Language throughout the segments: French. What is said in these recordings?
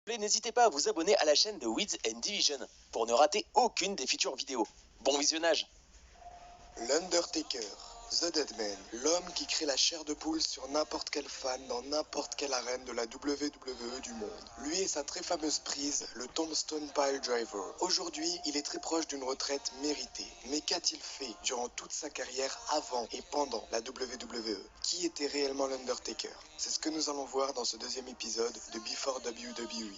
N'hésitez pas à vous abonner à la chaîne de Weeds and Division pour ne rater aucune des futures vidéos. Bon visionnage. L'Undertaker, The Deadman, l'homme qui crée la chair de poule sur n'importe quel fan dans n'importe quelle arène de la WWE du monde. Lui et sa très fameuse prise, le Tombstone Pile Driver. Aujourd'hui, il est très proche d'une retraite méritée. Mais qu'a-t-il fait durant toute sa carrière avant et pendant la WWE? Qui était réellement l'Undertaker? C'est ce que nous allons voir dans ce deuxième épisode de Before WWE.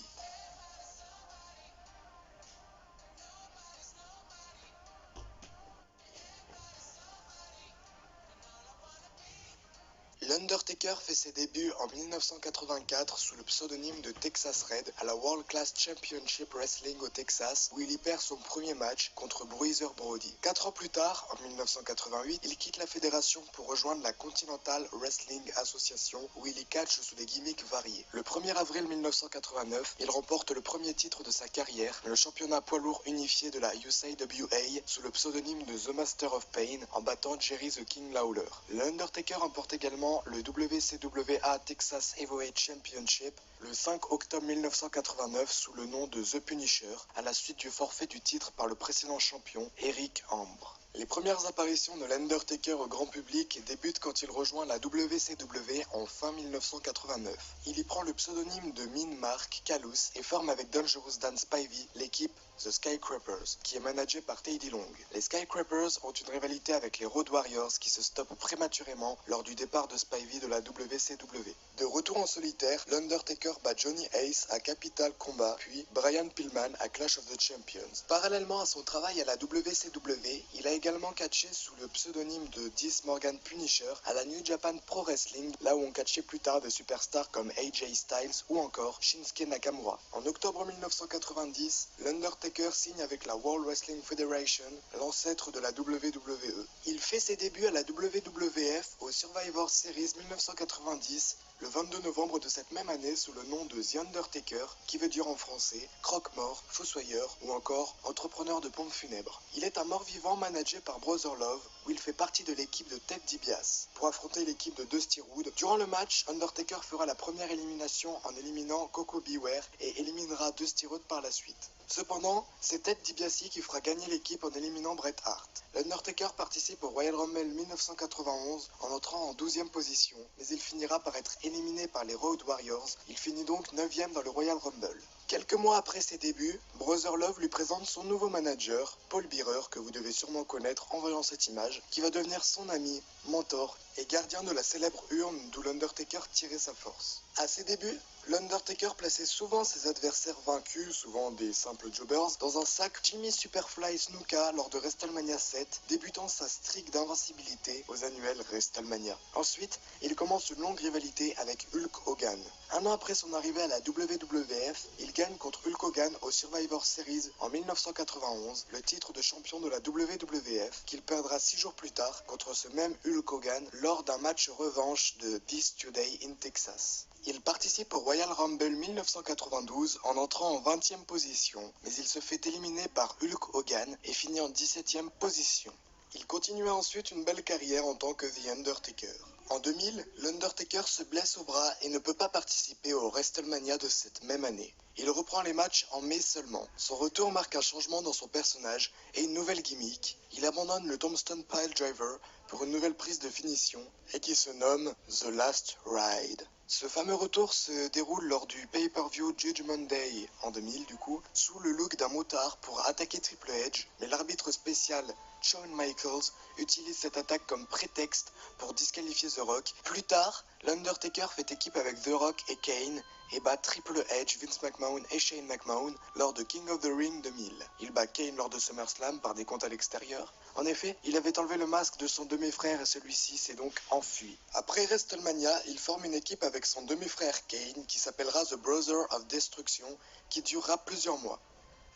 L'Undertaker fait ses débuts en 1984 sous le pseudonyme de Texas Red à la World Class Championship Wrestling au Texas, où il y perd son premier match contre Bruiser Brody. 4 ans plus tard, en 1988, il quitte la fédération pour rejoindre la Continental Wrestling Association, où il y catch sous des gimmicks variés. Le 1er avril 1989, il remporte le premier titre de sa carrière, le championnat poids lourd unifié de la USAWA, sous le pseudonyme de The Master of Pain, en battant Jerry the King Lawler. L'Undertaker remporte également le WCWA Texas Heavyweight Championship le 5 octobre 1989 sous le nom de The Punisher, à la suite du forfait du titre par le précédent champion, Eric Ambre. Les premières apparitions de l'Undertaker au grand public débutent quand il rejoint la WCW en fin 1989. Il y prend le pseudonyme de Mean Mark Calous et forme avec Dangerous Dan Spivey l'équipe The Skycrapers, qui est managée par Teddy Long. Les Skycrapers ont une rivalité avec les Road Warriors qui se stoppent prématurément lors du départ de Spivey de la WCW. De retour en solitaire, l'Undertaker bat Johnny Ace à Capital Combat, puis Brian Pillman à Clash of the Champions. Parallèlement à son travail à la WCW, il a également catché sous le pseudonyme de Diz Morgan Punisher à la New Japan Pro Wrestling, là où on catchait plus tard des superstars comme AJ Styles ou encore Shinsuke Nakamura. En octobre 1990, l'Undertaker signe avec la World Wrestling Federation, l'ancêtre de la WWE. Il fait ses débuts à la WWF au Survivor Series 1990, le 22 novembre de cette même année sous le nom de The Undertaker, qui veut dire en français croque-mort, fossoyeur ou encore entrepreneur de pompes funèbres. Il est un mort-vivant managé par Brother Love, où il fait partie de l'équipe de Ted DiBiase. Pour affronter l'équipe de Dusty Rhodes, durant le match, Undertaker fera la première élimination en éliminant Koko B. Ware et éliminera Dusty Rhodes par la suite. Cependant, c'est Ted DiBiase qui fera gagner l'équipe en éliminant Bret Hart. L'Undertaker participe au Royal Rumble 1991 en entrant en 12e position, mais il finira par être éliminé par les Road Warriors. Il finit donc 9e dans le Royal Rumble. Quelques mois après ses débuts, Brother Love lui présente son nouveau manager, Paul Bearer, que vous devez sûrement connaître en voyant cette image, qui va devenir son ami, mentor et gardien de la célèbre urne d'où l'Undertaker tirait sa force. À ses débuts, l'Undertaker plaçait souvent ses adversaires vaincus, souvent des simples jobbers, dans un sac Jimmy Superfly Snuka lors de WrestleMania 7, débutant sa streak d'invincibilité aux annuels WrestleMania. Ensuite, il commence une longue rivalité avec Hulk Hogan. Un an après son arrivée à la WWF, il gagne contre Hulk Hogan au Survivor Series en 1991, le titre de champion de la WWF, qu'il perdra 6 jours plus tard contre ce même Hulk Hogan lors d'un match revanche de This Today in Texas. Il participe au Royal Rumble 1992 en entrant en 20e position, mais il se fait éliminer par Hulk Hogan et finit en 17e position. Il continua ensuite une belle carrière en tant que The Undertaker. En 2000, l'Undertaker se blesse au bras et ne peut pas participer au WrestleMania de cette même année. Il reprend les matchs en mai seulement. Son retour marque un changement dans son personnage et une nouvelle gimmick. Il abandonne le Tombstone Pile Driver pour une nouvelle prise de finition et qui se nomme The Last Ride. Ce fameux retour se déroule lors du pay-per-view Judgment Day en 2000 sous le look d'un motard pour attaquer Triple H, mais l'arbitre spécial Shawn Michaels utilise cette attaque comme prétexte pour disqualifier The Rock. Plus tard, l'Undertaker fait équipe avec The Rock et Kane et bat Triple H, Vince McMahon et Shane McMahon lors de King of the Ring 2000. Il bat Kane lors de SummerSlam par des comptes à l'extérieur. En effet, il avait enlevé le masque de son demi-frère et celui-ci s'est donc enfui. Après WrestleMania, il forme une équipe avec son demi-frère Kane qui s'appellera The Brother of Destruction, qui durera plusieurs mois.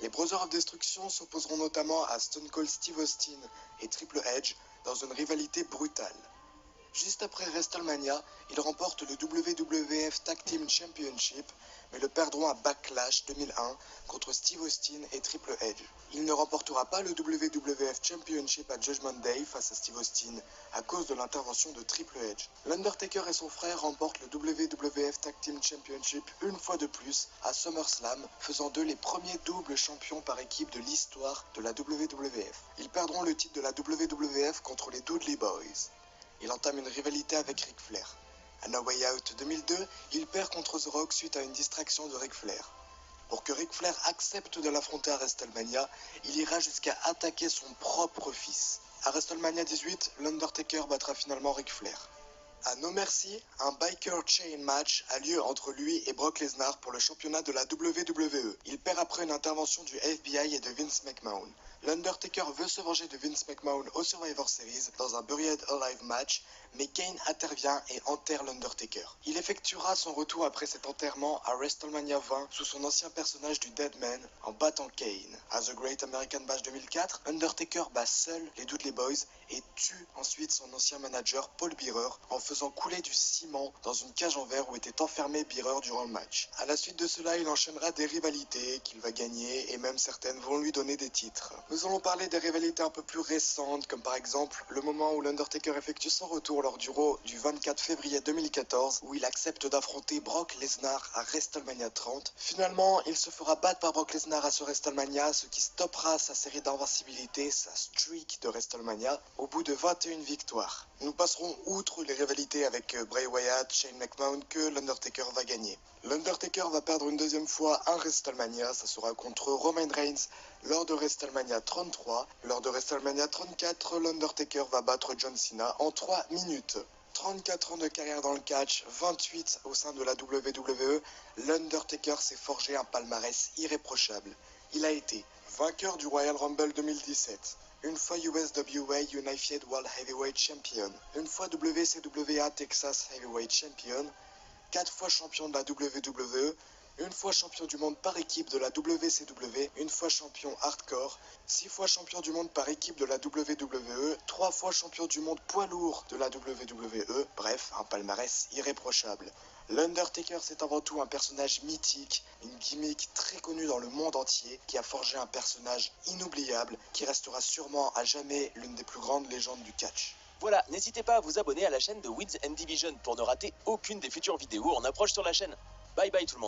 Les Brothers of Destruction s'opposeront notamment à Stone Cold Steve Austin et Triple H dans une rivalité brutale. Juste après WrestleMania, il remporte le WWF Tag Team Championship, mais le perdront à Backlash 2001 contre Steve Austin et Triple H. Il ne remportera pas le WWF Championship à Judgment Day face à Steve Austin à cause de l'intervention de Triple H. L'Undertaker et son frère remportent le WWF Tag Team Championship une fois de plus à SummerSlam, faisant d'eux les premiers doubles champions par équipe de l'histoire de la WWF. Ils perdront le titre de la WWF contre les Dudley Boys. Il entame une rivalité avec Ric Flair. À No Way Out 2002, il perd contre The Rock suite à une distraction de Ric Flair. Pour que Ric Flair accepte de l'affronter à WrestleMania, il ira jusqu'à attaquer son propre fils. À WrestleMania 18, l'Undertaker battra finalement Ric Flair. À No Mercy, un Biker Chain match a lieu entre lui et Brock Lesnar pour le championnat de la WWE. Il perd après une intervention du FBI et de Vince McMahon. L'Undertaker veut se venger de Vince McMahon au Survivor Series dans un Buried Alive match, mais Kane intervient et enterre l'Undertaker. Il effectuera son retour après cet enterrement à WrestleMania 20 sous son ancien personnage du Deadman en battant Kane. À The Great American Bash 2004, Undertaker bat seul les Dudley Boys et tue ensuite son ancien manager Paul Bearer en faisant couler du ciment dans une cage en verre où était enfermé Bearer durant le match. À la suite de cela, il enchaînera des rivalités qu'il va gagner et même certaines vont lui donner des titres. Nous allons parler des rivalités un peu plus récentes, comme par exemple le moment où l'Undertaker effectue son retour lors du Raw du 24 février 2014, où il accepte d'affronter Brock Lesnar à WrestleMania 30. Finalement, il se fera battre par Brock Lesnar à ce WrestleMania, ce qui stoppera sa série d'invincibilité, sa streak de WrestleMania, au bout de 21 victoires. Nous passerons outre les rivalités avec Bray Wyatt, Shane McMahon que l'Undertaker va gagner. L'Undertaker va perdre une deuxième fois un WrestleMania, ça sera contre Roman Reigns lors de WrestleMania 33. Lors de WrestleMania 34, l'Undertaker va battre John Cena en 3 minutes. 34 ans de carrière dans le catch, 28 au sein de la WWE, l'Undertaker s'est forgé un palmarès irréprochable. Il a été vainqueur du Royal Rumble 2017, une fois USWA Unified World Heavyweight Champion, une fois WCWA Texas Heavyweight Champion, 4 fois champion de la WWE, une fois champion du monde par équipe de la WCW, une fois champion hardcore, 6 fois champion du monde par équipe de la WWE, 3 fois champion du monde poids lourd de la WWE, bref, un palmarès irréprochable. L'Undertaker, c'est avant tout un personnage mythique, une gimmick très connue dans le monde entier, qui a forgé un personnage inoubliable, qui restera sûrement à jamais l'une des plus grandes légendes du catch. Voilà, n'hésitez pas à vous abonner à la chaîne de Wits and Division pour ne rater aucune des futures vidéos en approche sur la chaîne. Bye bye tout le monde.